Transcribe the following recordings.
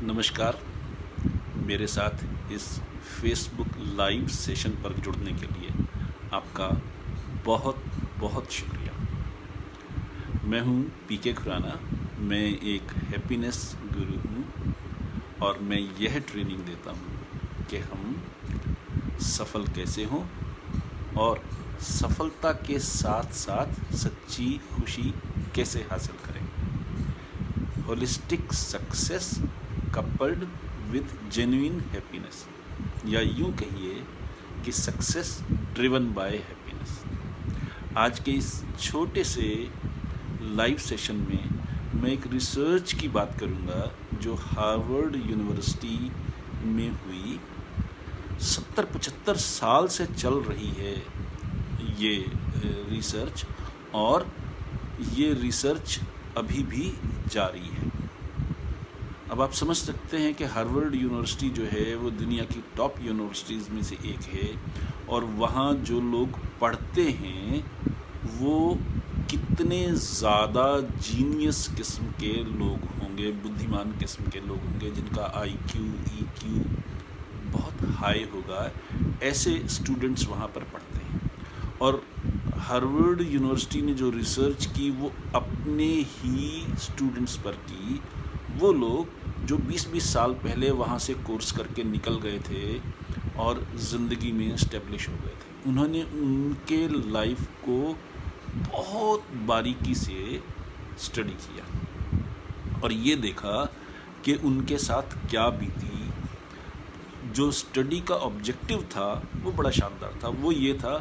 नमस्कार। मेरे साथ इस फेसबुक लाइव सेशन पर जुड़ने के लिए आपका बहुत बहुत शुक्रिया। मैं हूं पीके खुराना। मैं एक हैप्पीनेस गुरु हूं और मैं यह ट्रेनिंग देता हूं कि हम सफल कैसे हों और सफलता के साथ साथ सच्ची खुशी कैसे हासिल करें। Holistic success coupled with genuine happiness, या यूं कहिए कि सक्सेस ड्रिवन बाय हैप्पीनेस। आज के इस छोटे से लाइव सेशन में मैं एक रिसर्च की बात करूंगा जो हार्वर्ड यूनिवर्सिटी में हुई। 70-75 साल से चल रही है ये रिसर्च और ये रिसर्च अभी भी जारी है। अब आप समझ सकते हैं कि हार्वर्ड यूनिवर्सिटी जो है वो दुनिया की टॉप यूनिवर्सिटीज़ में से एक है और वहाँ जो लोग पढ़ते हैं वो कितने ज़्यादा जीनियस किस्म के लोग होंगे, बुद्धिमान किस्म के लोग होंगे जिनका IQ EQ बहुत हाई होगा। ऐसे स्टूडेंट्स वहाँ पर पढ़ते हैं और हार्वर्ड यूनिवर्सिटी ने जो रिसर्च की वो अपने ही स्टूडेंट्स पर की। वो लोग जो 20-20 साल पहले वहाँ से कोर्स करके निकल गए थे और ज़िंदगी में स्टेब्लिश हो गए थे, उन्होंने उनके लाइफ को बहुत बारीकी से स्टडी किया और ये देखा कि उनके साथ क्या बीती। जो स्टडी का ऑब्जेक्टिव था वो बड़ा शानदार था। वो ये था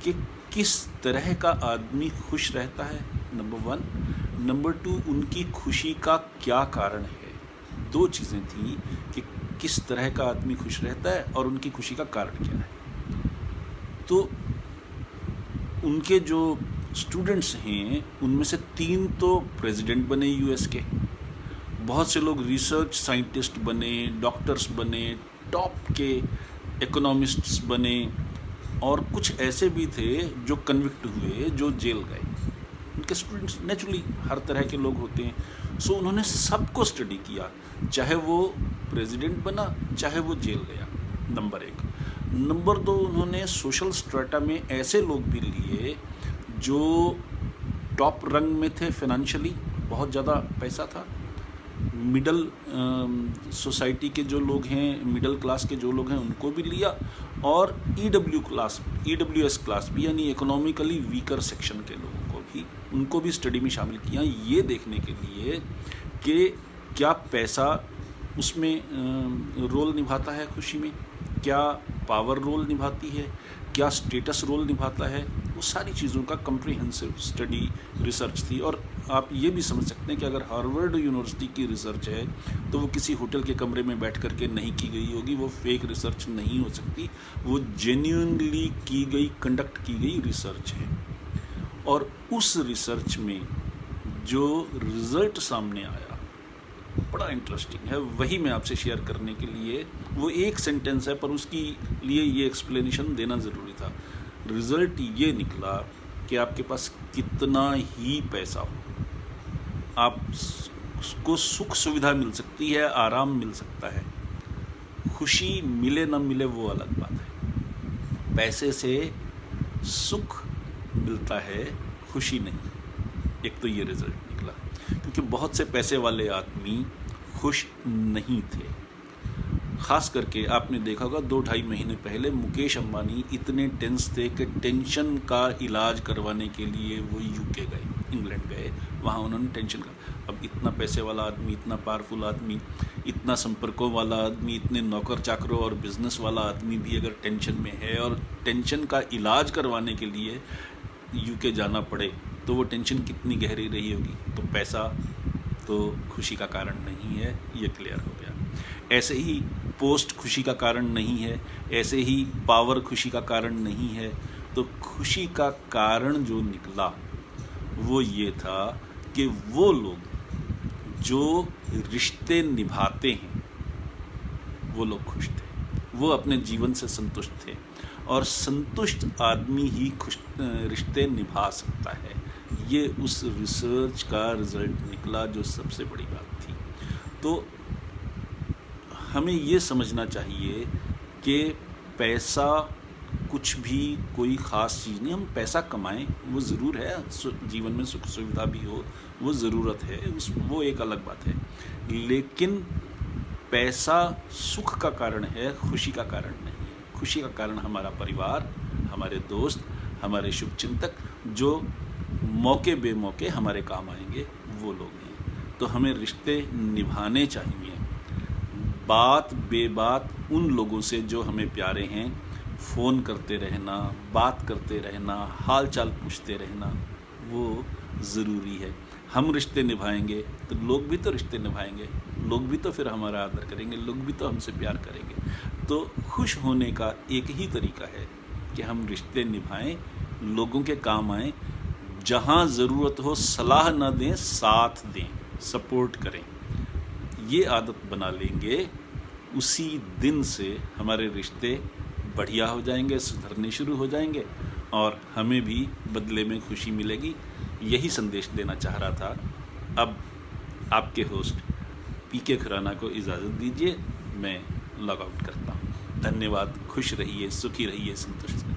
कि किस तरह का आदमी खुश रहता है, नंबर 1। नंबर 2, उनकी खुशी का क्या कारण है। 2 चीज़ें थी कि किस तरह का आदमी खुश रहता है और उनकी खुशी का कारण क्या है। तो उनके जो स्टूडेंट्स हैं उनमें से 3 तो प्रेसिडेंट बने US के, बहुत से लोग रिसर्च साइंटिस्ट बने, डॉक्टर्स बने, टॉप के इकोनॉमिस्ट्स बने और कुछ ऐसे भी थे जो कन्विक्ट हुए, जो जेल गए। उनके स्टूडेंट्स नेचुरली हर तरह के लोग होते हैं। सो उन्होंने सबको स्टडी किया, चाहे वो प्रेसिडेंट बना चाहे वो जेल गया, नंबर 1। नंबर 2, उन्होंने सोशल स्ट्रेटा में ऐसे लोग भी लिए जो टॉप रंग में थे, फाइनेंशियली बहुत ज़्यादा पैसा था। मिडल सोसाइटी के जो लोग हैं, मिडिल क्लास के जो लोग हैं, उनको भी लिया और EWS क्लास भी, यानी इकोनॉमिकली वीकर सेक्शन के लोगों को भी, उनको भी स्टडी में शामिल किया, ये देखने के लिए कि क्या पैसा उसमें रोल निभाता है खुशी में, क्या पावर रोल निभाती है, क्या स्टेटस रोल निभाता है। वो सारी चीज़ों का कम्प्रिहेंसिव स्टडी रिसर्च थी। और आप ये भी समझ सकते हैं कि अगर हार्वर्ड यूनिवर्सिटी की रिसर्च है तो वो किसी होटल के कमरे में बैठ करके नहीं की गई होगी, वो फेक रिसर्च नहीं हो सकती, वो जेन्युइनली की गई, कंडक्ट की गई रिसर्च है। और उस रिसर्च में जो रिज़ल्ट सामने आया बड़ा इंटरेस्टिंग है, वही मैं आपसे शेयर करने के लिए, वो एक सेंटेंस है पर उसकी लिए ये एक्सप्लेनेशन देना ज़रूरी था। रिज़ल्ट ये निकला कि आपके पास कितना ही पैसा हो, आपको सुख सुविधा मिल सकती है, आराम मिल सकता है, खुशी मिले ना मिले वो अलग बात है। पैसे से सुख मिलता है, खुशी नहीं। एक तो ये रिज़ल्ट निकला, क्योंकि बहुत से पैसे वाले आदमी खुश नहीं थे। ख़ास करके आपने देखा होगा 2-2.5 महीने पहले मुकेश अंबानी इतने टेंस थे कि टेंशन का इलाज करवाने के लिए वो UK गए, इंग्लैंड गए, वहाँ उन्होंने टेंशन का। अब इतना पैसे वाला आदमी, इतना पावरफुल आदमी, इतना संपर्कों वाला आदमी, इतने नौकर चाकरों और बिजनेस वाला आदमी भी अगर टेंशन में है और टेंशन का इलाज करवाने के लिए UK जाना पड़े तो वो टेंशन कितनी गहरी रही होगी। तो पैसा तो खुशी का कारण नहीं है, ये क्लियर हो गया। ऐसे ही पोस्ट खुशी का कारण नहीं है, ऐसे ही पावर खुशी का कारण नहीं है। तो खुशी का कारण जो निकला वो ये था कि वो लोग जो रिश्ते निभाते हैं वो लोग खुश थे, वो अपने जीवन से संतुष्ट थे और संतुष्ट आदमी ही खुश रिश्ते निभा सकता है। ये उस रिसर्च का रिज़ल्ट निकला जो सबसे बड़ी बात थी। तो हमें ये समझना चाहिए कि पैसा कुछ भी कोई ख़ास चीज़ नहीं। हम पैसा कमाएं, वो ज़रूर है, जीवन में सुख सुविधा भी हो, वो ज़रूरत है, वो एक अलग बात है। लेकिन पैसा सुख का कारण है, खुशी का कारण नहीं है। खुशी का कारण हमारा परिवार, हमारे दोस्त, हमारे शुभचिंतक, जो मौके बेमौके हमारे काम आएंगे, वो लोग हैं। तो हमें रिश्ते निभाने चाहिए। बात बेबात उन लोगों से जो हमें प्यारे हैं फ़ोन करते रहना, बात करते रहना, हाल चाल पूछते रहना, वो ज़रूरी है। हम रिश्ते निभाएंगे तो लोग भी तो रिश्ते निभाएंगे, लोग भी तो फिर हमारा आदर करेंगे, लोग भी तो हमसे प्यार करेंगे। तो खुश होने का एक ही तरीका है कि हम रिश्ते निभाएं, लोगों के काम आएं, जहाँ ज़रूरत हो सलाह ना दें, साथ दें, सपोर्ट करें। ये आदत बना लेंगे, उसी दिन से हमारे रिश्ते बढ़िया हो जाएंगे, सुधरने शुरू हो जाएंगे और हमें भी बदले में खुशी मिलेगी। यही संदेश देना चाह रहा था। अब आपके होस्ट पीके खुराना को इजाज़त दीजिए, मैं लॉग आउट करता हूँ। धन्यवाद। खुश रहिए, सुखी रहिए, संतुष्ट रहिए।